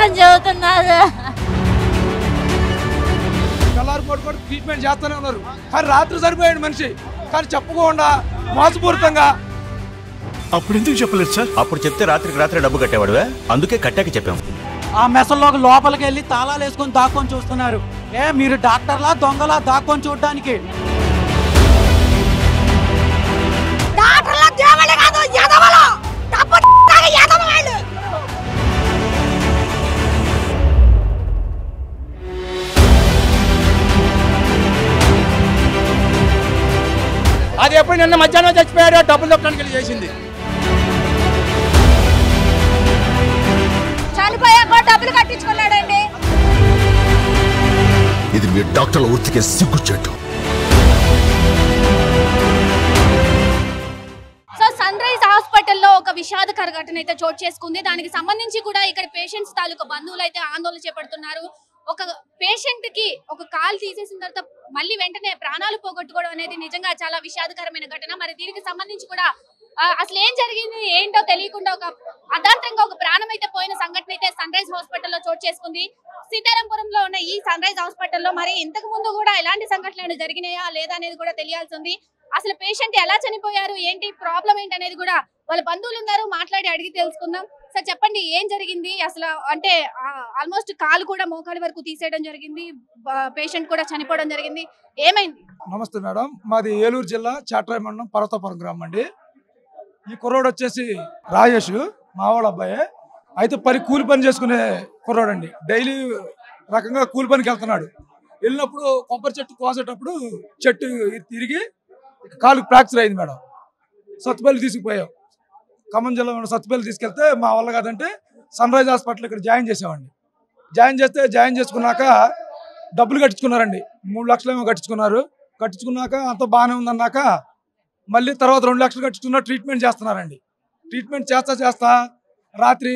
అని చెబుతున్నారు. తెల్లారిపోటు కూడా ట్రీట్మెంట్ చేస్తూనే ఉన్నారు. కానీ రాత్రి సరిపోయాడు మనిషి, కానీ చెప్పకుండా మోసపూరితంగా. అప్పుడు ఎందుకు చెప్పలేదు సార్? అప్పుడు చెప్తే రాత్రికి రాత్రి డబ్బు కట్టేవాడువే, అందుకే కట్టాక చెప్పాము. ఆ మెసల్లోకి లోపలికి వెళ్ళి తాళాలు వేసుకొని దాక్కొని చూస్తున్నారు. మీరు డాక్టర్లా దొంగలా దాక్కొని చూడడానికి? అది ఎప్పుడు నిన్న మధ్యాహ్నం చచ్చిపోయాడు, డబ్బులు దొక్కడానికి వెళ్ళి చేసింది. చనిపోయాక డబ్బులు కట్టించుకున్నాడండి. ఇది మీ డాక్టర్ల వృత్తికే సిగ్గుచెట్టు. సన్ రైజ్ హాస్పిటల్లో ఒక విషాదకర ఘటన అయితే చోటు చేసుకుంది. దానికి సంబంధించి కూడా ఇక్కడ పేషెంట్స్ తాలూకా బంధువులు అయితే ఆందోళన చేపడుతున్నారు. ఒక పేషెంట్ కి ఒక కాలు తీసేసిన తర్వాత మళ్ళీ వెంటనే ప్రాణాలు పోగొట్టుకోవడం అనేది నిజంగా చాలా విషాదకరమైన ఘటన. మరి దీనికి సంబంధించి కూడా అసలు ఏం జరిగింది ఏంటో తెలియకుండా ఒక అర్ధాంతరంగా ఒక ప్రాణం అయితే పోయిన సంఘటన అయితే సన్ రైజ్ హాస్పిటల్లో చోటు చేసుకుంది. సీతారాంపురంలో ఉన్న ఈ సన్ రైజ్ హాస్పిటల్లో మరి ఇంతకు ముందు కూడా ఎలాంటి సంఘటనలు జరిగినాయా లేదా అనేది కూడా తెలియాల్సి ఉంది. అసలు పేషెంట్ ఎలా చనిపోయారు, ఏంటి ప్రాబ్లం ఏంటి అనేది కూడా వాళ్ళ బంధువులు ఉన్నారు, మాట్లాడి అడిగి తెలుసుకుందాం. సార్ చెప్పండి, ఏం జరిగింది అసలు? అంటే ఆల్మోస్ట్ కాలు కూడా మోకాలి వరకు తీసేయడం జరిగింది, పేషెంట్ కూడా చనిపోవడం జరిగింది, ఏమైంది? నమస్తే మేడం, మాది ఏలూరు జిల్లా చాట్రాయి మండలం పర్వతాపురం గ్రామం అండి. ఈ కుర్రోడు వచ్చేసి రాజేష్, మా వాళ్ళ అబ్బాయి. అయితే కూలి పని చేసుకునే కుర్రోడు అండి. డైలీ రకంగా కూలి పనికి వెళ్తున్నాడు. వెళ్ళినప్పుడు కొబ్బరి చెట్టు కోసేటప్పుడు చెట్టు తిరిగి కాలు ఫ్రాక్చర్ అయింది మేడం. సత్తుపల్లి తీసుకుపోయాం. ఖమ్మం జిల్లా సత్తుపల్లి తీసుకెళ్తే మా వల్ల కాదంటే సన్ రైజ్ హాస్పిటల్ ఇక్కడ జాయిన్ చేసామండి. జాయిన్ చేసుకున్నాక డబ్బులు కట్టించుకున్నారండి. 3 లక్షలు ఏమో కట్టించుకున్నాక అంత బాగానే ఉందన్నాక మళ్ళీ తర్వాత 2 లక్షలు కట్టించుకున్న ట్రీట్మెంట్ చేస్తున్నారండి. ట్రీట్మెంట్ చేస్తా రాత్రి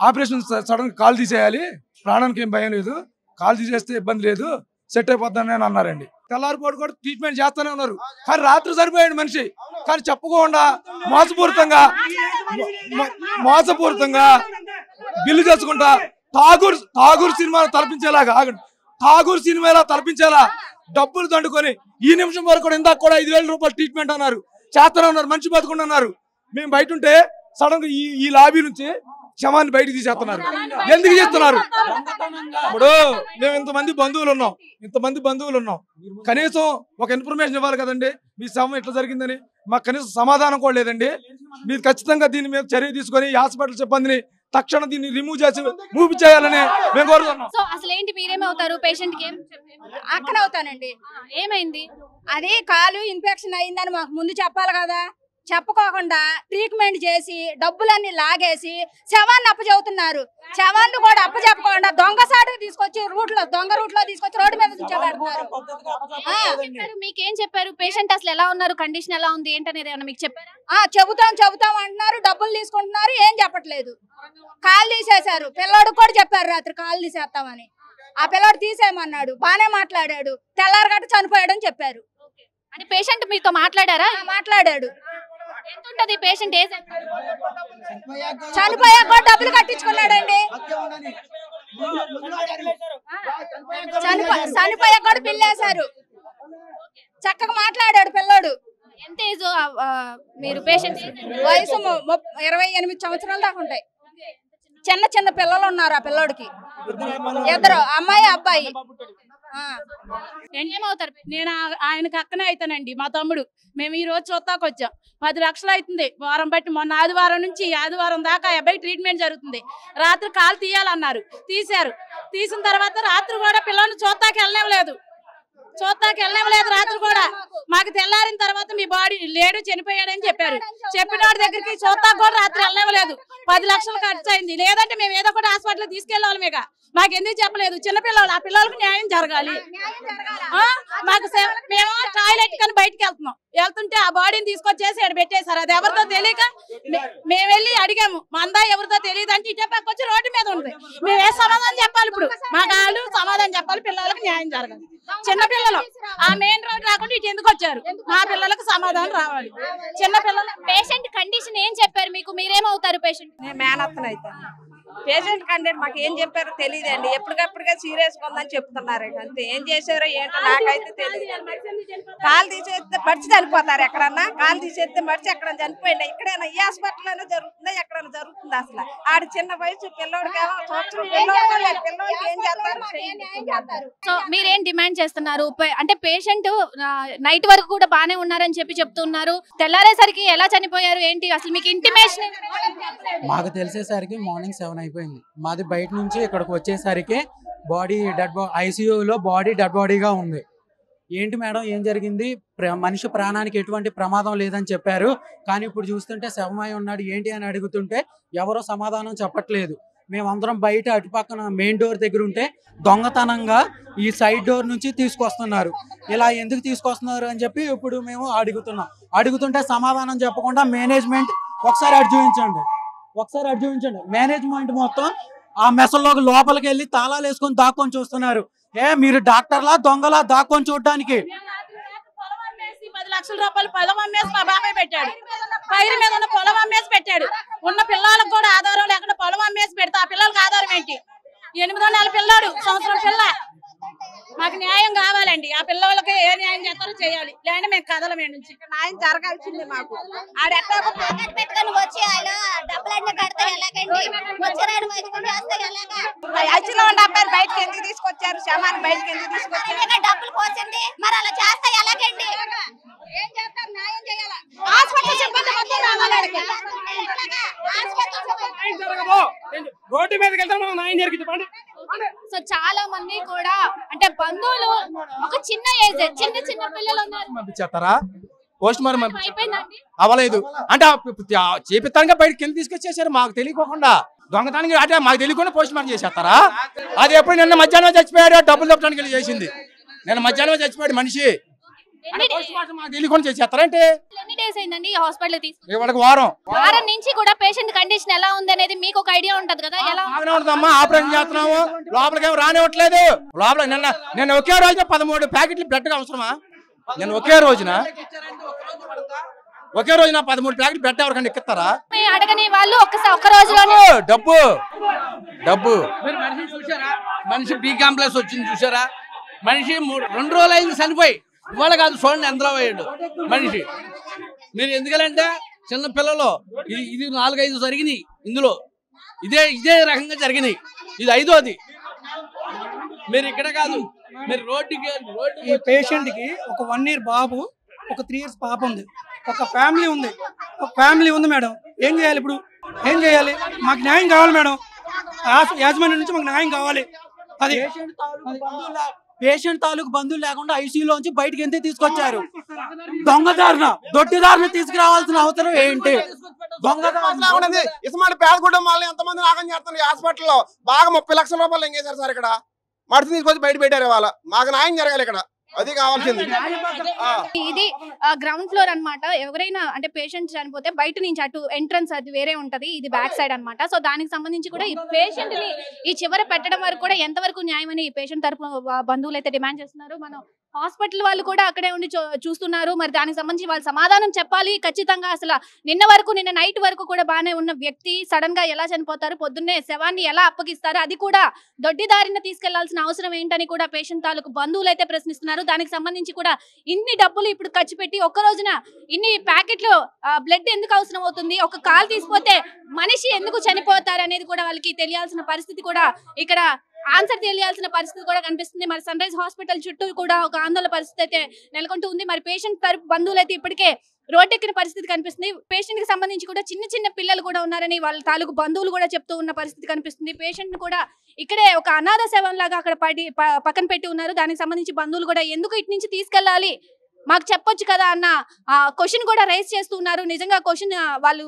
ఆపరేషన్ సడన్గా కాలు తీసేయాలి, ప్రాణానికి ఏం భయం లేదు, కాలు తీసేస్తే ఇబ్బంది లేదు, సెట్ అయిపోద్దని అని అన్నారండి. తెల్లారిపోటు కూడా ట్రీట్మెంట్ చేస్తూనే ఉన్నారు. కానీ రాత్రి సరిపోయాడు మనిషి, కానీ చెప్పకుండా మోసపూరితంగా బిల్లు తెచ్చుకుంటా ఠాగూర్ సినిమాలో తలపించేలా డబ్బులు దండుకొని ఈ నిమిషం వరకు కూడా ఇందాక కూడా 5,000 రూపాయలు ట్రీట్మెంట్ అన్నారు, చేస్తూనే ఉన్నారు, మంచి బతుకుండా అన్నారు. మేము బయట ఉంటే సడన్ గా ఈ లాబీ నుంచి క్షమాన్ని బయటకు తీసేస్తున్నారు. ఎందుకు చేస్తున్నారు? ఇప్పుడు మేము ఇంతమంది బంధువులు ఉన్నాం, కనీసం ఒక ఇన్ఫర్మేషన్ ఇవ్వాలి కదండి. మీ శవం ఎట్లా జరిగిందని మాకు కనీసం సమాధానం కూడా లేదండి. మీరు ఖచ్చితంగా దీని మీద చర్య తీసుకొని హాస్పిటల్ సిబ్బందిని తక్షణం దీన్ని రిమూవ్ చేసి మూవ్ చేయాలని మేము కోరుతున్నాం. సో అసలు ఏంటి, మీరేమవుతారు? పేషెంట్ కి అక్కడ అవుతానండి. ఏమైంది? అది కాలు ఇన్ఫెక్షన్ అయిందని మాకు ముందు చెప్పాలి కదా. చెప్పుకోకుండా ట్రీట్మెంట్ చేసి డబ్బులన్నీ లాగేసి శవాన్ని అప్పచెబుతున్నారు. శవాన్ని కూడా అప్పచెప్పకుండా దొంగసాటుగా తీసుకొచ్చి దొంగ రూట్లో తీసుకొచ్చి రోడ్డు మీద కూర్చోబెడుతున్నారు. మీకేం చెప్పారు? పేషెంట్ అసలు ఎలా ఉన్నారు, కండిషన్ ఎలా ఉంది ఏంటనేది ఏమన్నా మీకు చెప్పారా? చెబుతాం అంటున్నారు, డబ్బులు తీసుకుంటున్నారు, ఏం చెప్పట్లేదు. కాలు తీసేశారు. పిల్లోడు కూడా చెప్పారు రాత్రి కాలు తీసేస్తామని. ఆ పిల్లోడు తీసేయమన్నాడు, బానే మాట్లాడాడు, తెల్లారగట్ట చనిపోయాడని చెప్పారు. అంటే పేషెంట్ మీతో మాట్లాడారా? మాట్లాడాడు. ఎంత ఉంటది పేషెంట్ ఏజ్? చనిపోయాక డబ్బులు కట్టించుకున్నాడండి. చనిపోయాక కూడా బిల్లు వేశారు. చక్కగా మాట్లాడాడు పిల్లోడు. ఎంత ఏజ్ మీరు పేషెంట్? వయసు 28 సంవత్సరాలు దాకా ఉంటాయి. చిన్న పిల్లలు ఉన్నారు ఆ పిల్లోడికి, 2 అమ్మాయి అబ్బాయి. ఏమవుతారు? నేను ఆయనకి అక్కనే అవుతానండి, మా తమ్ముడు. మేము ఈ రోజు చూస్తాకు వచ్చాం. 10 లక్షలు అవుతుంది వారం బట్టి. మొన్న ఆదివారం నుంచి ఆదివారం దాకా అబ్బాయి ట్రీట్మెంట్ జరుగుతుంది. రాత్రి కాలు తీయాలన్నారు, తీశారు. తీసిన తర్వాత రాత్రి కూడా పిల్లల్ని చూస్తాకి వెళ్ళలేదు రాత్రి కూడా. మాకు తెల్లారిన తర్వాత మీ బాడీ లేడు, చనిపోయాడని చెప్పారు. చెప్పిన వాడి దగ్గరికి చూస్తా కూడా రాత్రి వెళ్ళలేదు. 10 లక్షలు ఖర్చు అయింది. లేదంటే మేము ఏదో ఒకటి హాస్పిటల్ తీసుకెళ్ళాలి. మీకు మాకెందుకు చెప్పలేదు? చిన్నపిల్లలు, ఆ పిల్లలకు న్యాయం జరగాలి. మాకు మేము టాయిలెట్ కానీ బయటకు వెళ్తుంటే ఆ బాడీని తీసుకొచ్చేసి ఇక్కడ పెట్టేశారు. అది ఎవరితో తెలియక మేము వెళ్ళి అడిగాము, మందా ఎవరితో తెలియదు అంటే ఇటే పక్క వచ్చి రోడ్డు మీద ఉంది. మేము ఏ సమాధానం చెప్పాలి? ఇప్పుడు మా గాలు సమాధానం చెప్పాలి, పిల్లలకు న్యాయం జరగాలి. చిన్నపిల్లలు ఆ మెయిన్ రోడ్ రాకుండా ఇటు ఎందుకు వచ్చారు? మా పిల్లలకు సమాధానం రావాలి. చిన్నపిల్లలు. పేషెంట్ కండిషన్ ఏం చెప్పారు మీకు? మీరేమవుతారు పేషెంట్? నేను మేనత్తను అయితే పేషెంట్ కంటెంట్ మాకు ఏం చెప్పారో తెలియదండి. ఎప్పటికప్పుడుగా సీరియస్ గా ఉందని చెప్తున్నారు. అంతే ఏం చేశారో ఏంటో నాకైతే తెలియదు. కాలు తీసేస్తే మర్చి చనిపోతారు ఎక్కడన్నా, కాలు తీసేస్తే మర్చి ఎక్కడ చనిపోయింది. ఇక్కడైనా ఈ హాస్పిటల్లోనే జరుగుతుందా, ఎక్కడైనా జరుగుతుంది అసలు? ఆడ చిన్న వయసు పిల్లోడికేమో సంవత్సరం పిల్లోడికి ఏం చేస్తారు? సో మీరేం డిమాండ్ చేస్తున్నారు? అంటే పేషెంట్ నైట్ వరకు కూడా బానే ఉన్నారని చెప్తున్నారు. తెల్లారేసరికి ఎలా చనిపోయారు ఏంటి అసలు మీకు ఇంటిమేషన్? మాకు తెలిసేసరికి మార్నింగ్ 7 అయిపోయింది. మాది బయట నుంచి ఇక్కడికి వచ్చేసరికి బాడీ ఐసీయూలో బాడీ డెడ్ బాడీగా ఉంది. ఏంటి మేడం ఏం జరిగింది, మనిషి ప్రాణానికి ఎటువంటి ప్రమాదం లేదని చెప్పారు, కానీ ఇప్పుడు చూస్తుంటే శవమై ఉన్నాడు ఏంటి అని అడుగుతుంటే ఎవరో సమాధానం చెప్పట్లేదు. మేమందరం బయట అటుపక్కన మెయిన్ డోర్ దగ్గర ఉంటే దొంగతనంగా ఈ సైడ్ డోర్ నుంచి తీసుకొస్తున్నారు. ఇలా ఎందుకు తీసుకొస్తున్నారు అని చెప్పి ఇప్పుడు మేము అడుగుతుంటే సమాధానం చెప్పకుండా మేనేజ్మెంట్ ఒకసారి అడ్జూయించండి మేనేజ్మెంట్ మొత్తం ఆ మెసల్లోకి లోపలికి వెళ్ళి తాళాలు వేసుకొని దాక్కొని చూస్తున్నారు. మీరు డాక్టర్లా దొంగలా దాక్కొని చూడడానికి 10 లక్షల రూపాయలు పొలం అమ్మేసి మా బాబాయ్ పెట్టాడు. పైరు మీద ఉన్న పొలం అమ్మేసి పెట్టాడు. ఉన్న పిల్లలకు కూడా ఆధారం లేకుండా పొలం అమ్మేసి పెడతా. ఆ పిల్లలకు ఆధారం ఏంటి? 8వ నెల పిల్లాడు, సంవత్సరం పిల్ల. మాకు న్యాయం కావాలండి. ఆ పిల్లలకి ఏ న్యాయం చేస్తారో చేయాలి, లేదంటే మేము కదలమే నుంచి. న్యాయం జరగాల్సింది మాకు. పెట్టుకొని వచ్చి ఆయన డబ్బులన్నీ కడితే ఎలాగండి? అచ్చిలో ఉన్న అబ్బాయిని బయటకి ఎందుకు తీసుకొచ్చారు? శమాన్ని బయటకి ఎందుకు తీసుకొచ్చారు? డబ్బులు పోసింది మరి అలా చేస్తే ఎలాగండి? ఏం చేస్తారు? న్యాయం చేయాలి. హాస్పిటల్ సిబ్బంది మొత్తం రావాలి. రోడ్డు మీదకి వెళ్తాం న్యాయం జరిగింది. సో చాలా మంది కూడా అంటే బంధువులు ఒక చిన్న ఏజ్ చిన్న పిల్లలు ఉన్నారు. పంపించేస్తారా? పోస్ట్ మార్టం అయిపోయిందండి అవ్వలేదు అంటే చేపిస్తానుగా బయటకి కింద తీసుకొచ్చేసారు మాకు తెలియకోకుండా. దొంగతానికి అంటే మాకు తెలియకుండా పోస్ట్ మార్టం చేసేస్తారా? అది ఎప్పుడు నిన్న మధ్యాహ్నం చచ్చిపోయాడు, డబ్బులు తప్పడానికి వెళ్ళి చేసింది. నిన్న మధ్యాహ్నం చచ్చిపోయాడు మనిషి, మాకు తెలియకుండా చేసేస్తారంటే. ఎన్ని డేస్ అయిందండి హాస్పిటల్ తీసుకు? వారం నుంచి కూడా పేషెంట్ కండిషన్ ఎలా ఉంది అనేది మీకు ఒక ఐడియా ఉంటది కదా? ఎలా ఉంటుందమ్మా? ఆపరేషన్ చేస్తున్నాము, లోపలికి ఏమో రానివ్వట్లేదు. లోపల నిన్న ఒకే రోజున 13 ప్యాకెట్లు బ్లడ్ అవసరమా? నేను ఒకే రోజున 13 ప్యాకెట్లు బ్లడ్ ఎవరికైనా ఎక్కిస్తారా? అడగని వాళ్ళు ఒక్క రోజులోనే డబ్బు మనిషి చూసారా? మనిషి బి కాంప్లెక్స్ వచ్చింది చూసారా? మనిషి 2 రోజులు అయింది చనిపోయి. ఇవాళ కాదు చూడండి ఎంతలో అయ్యాడు మనిషి. మీరు ఎందుకంటే చిన్న పిల్లలు ఇది 4-5 జరిగినాయి ఇందులో. ఇదే రకంగా జరిగినాయి. ఇది 5వది. మీరు ఇక్కడ కాదు, మీరు రోడ్డుకి ఈ పేషెంట్ కి ఒక 1 year బాబు, ఒక 3 years పాప ఉంది, ఒక ఫ్యామిలీ ఉంది మేడం. ఏం చేయాలి ఇప్పుడు? ఏం చేయాలి? మాకు న్యాయం కావాలి మేడం. యాజమాన్యం నుంచి మాకు న్యాయం కావాలి. అది పేషెంట్ తాలూకు బంధువులు లేకుండా ఐసీయూలోంచి బయటకి ఎందుకు తీసుకొచ్చారు? దొడ్డిదారిన తీసుకురావాల్సిన అవసరం ఏంటి? ఇసమాడి పేదకుంటాం వాళ్ళు ఎంతమంది నాగం చేస్తున్నారు. హాస్పిటల్లో బాగా 30 లక్షల రూపాయలు ఎంగేశారు సార్. ఇక్కడ మడిసి తీసుకొచ్చి బయట పెట్టారు. వాళ్ళ మాకు న్యాయం జరగాలి ఇక్కడ, అది కావాల్సింది. ఇది గ్రౌండ్ ఫ్లోర్ అన్నమాట. ఎవరైనా అంటే పేషెంట్ చనిపోతే బయట నుంచి అటు ఎంట్రన్స్ అది వేరే ఉంటది, ఇది బ్యాక్ సైడ్ అన్నమాట. సో దానికి సంబంధించి కూడా ఈ పేషెంట్ ని ఈ చివర పెట్టడం వరకు కూడా ఎంతవరకు న్యాయం అని పేషెంట్ తరపు బంధువులు అయితే డిమాండ్ చేస్తున్నారు. మనం హాస్పిటల్ వాళ్ళు కూడా అక్కడే ఉండి చూస్తున్నారు. మరి దానికి సంబంధించి వాళ్ళు సమాధానం చెప్పాలి ఖచ్చితంగా. అసలు నిన్న నైట్ వరకు కూడా బాగానే ఉన్న వ్యక్తి సడన్ గా ఎలా చనిపోతారు, పొద్దున్నే శవాన్ని ఎలా అప్పగిస్తారు, అది కూడా దొడ్డిదారిన తీసుకెళ్లాల్సిన అవసరం ఏంటని కూడా పేషెంట్ తాలూకు బంధువులు అయితే ప్రశ్నిస్తున్నారు. దానికి సంబంధించి కూడా ఇన్ని డబ్బులు ఇప్పుడు ఖర్చు పెట్టి ఒక్క రోజున ఇన్ని ప్యాకెట్లు బ్లడ్ ఎందుకు అవసరం అవుతుంది, ఒక కాలు తీసిపోతే మనిషి ఎందుకు చనిపోతారు అనేది కూడా వాళ్ళకి తెలియాల్సిన పరిస్థితి కూడా ఇక్కడ ఆన్సర్ తెలియాల్సిన పరిస్థితి కూడా కనిపిస్తుంది. మరి సన్ రైజ్ హాస్పిటల్ చుట్టూ కూడా ఒక ఆందోళన పరిస్థితి అయితే నెలకొంటూ ఉంది. మరి పేషెంట్ తరపు బంధువులు అయితే ఇప్పటికే రోడ్డెక్కిన పరిస్థితి కనిపిస్తుంది. పేషెంట్ కి సంబంధించి కూడా చిన్న పిల్లలు కూడా ఉన్నారని వాళ్ళ తాలూకు బంధువులు కూడా చెప్తూ ఉన్న పరిస్థితి కనిపిస్తుంది. పేషెంట్ ను కూడా ఇక్కడే ఒక అనాథ శవం లాగా అక్కడ పక్కన పెట్టి ఉన్నారు. దానికి సంబంధించి బంధువులు కూడా ఎందుకు ఇటు నుంచి తీసుకెళ్లాలి మాకు చెప్పొచ్చు కదా అన్న క్వశ్చన్ కూడా రైజ్ చేస్తూ ఉన్నారు. నిజంగా క్వశ్చన్ వాళ్ళు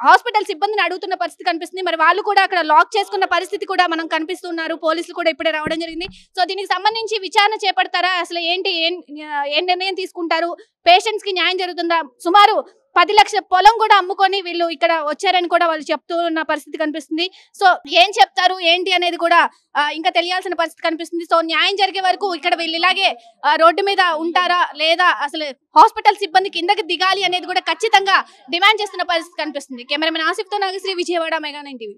హాస్పిటల్ సిబ్బందిని అడుగుతున్న పరిస్థితి కనిపిస్తుంది. మరి వాళ్ళు కూడా అక్కడ లాక్ చేసుకున్న పరిస్థితి కూడా మనం కనిపిస్తున్నారు. పోలీసులు కూడా ఇప్పుడే రావడం జరిగింది. సో దీనికి సంబంధించి విచారణ చేపడతారా, అసలు ఏంటి ఏం నిర్ణయం తీసుకుంటారు, పేషెంట్స్ కి న్యాయం జరుగుతుందా? సుమారు 10 లక్షల పొలం కూడా అమ్ముకొని వీళ్ళు ఇక్కడ వచ్చారని కూడా వాళ్ళు చెప్తూ ఉన్న పరిస్థితి కనిపిస్తుంది. సో ఏం చెప్తారు ఏంటి అనేది కూడా ఇంకా తెలియాల్సిన పరిస్థితి కనిపిస్తుంది. సో న్యాయం జరిగే వరకు ఇక్కడ వీళ్ళు ఇలాగే రోడ్డు మీద ఉంటారా లేదా అసలు హాస్పిటల్ సిబ్బంది కిందకి దిగాలి అనేది కూడా ఖచ్చితంగా డిమాండ్ చేస్తున్న పరిస్థితి కనిపిస్తుంది. కెమెరామెన్ ఆసిఫ్తో నాగశ్రీ, విజయవాడ, మెగా 9 టీవీ.